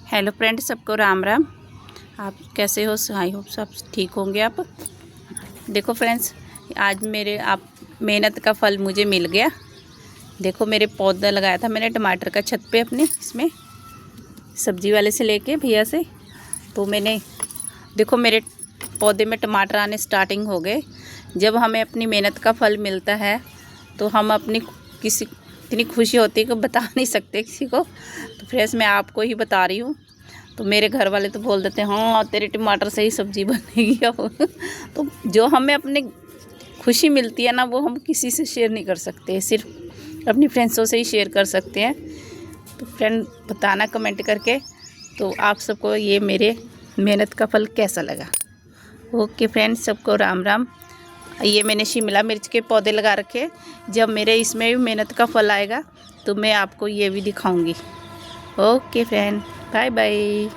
Hello friend, सबको राम राम। आप कैसे हो? आई होप सब ठीक होंगे। आप देखो फ्रेंड्स, आज मेरे आप मेहनत का फल मुझे मिल गया। देखो, मेरे पौधा लगाया था मैंने टमाटर का छत पे अपने, इसमें सब्जी वाले से लेके भैया से। तो मैंने देखो मेरे पौधे में टमाटर आने स्टार्टिंग हो गए। जब हमें अपनी मेहनत का फल मिलता है तो हम अपनी इतनी खुशी होती है कि बता नहीं सकते किसी को। तो फ्रेंड्स, मैं आपको ही बता रही हूँ। तो मेरे घर वाले तो बोल देते हैं, हाँ तेरे टमाटर से ही सब्जी बनेगी अब। तो जो हमें अपनी खुशी मिलती है ना, वो हम किसी से शेयर नहीं कर सकते, सिर्फ अपनी फ्रेंड्सों से ही शेयर कर सकते हैं। तो फ्रेंड, बताना कमेंट करके तो आप सबको ये मेरे मेहनत का फल कैसा लगा। ओके फ्रेंड्स, सबको राम राम। ये मैंने शिमला मिर्च के पौधे लगा रखे। जब मेरे इसमें भी मेहनत का फल आएगा तो मैं आपको ये भी दिखाऊंगी। Okay friend, bye bye.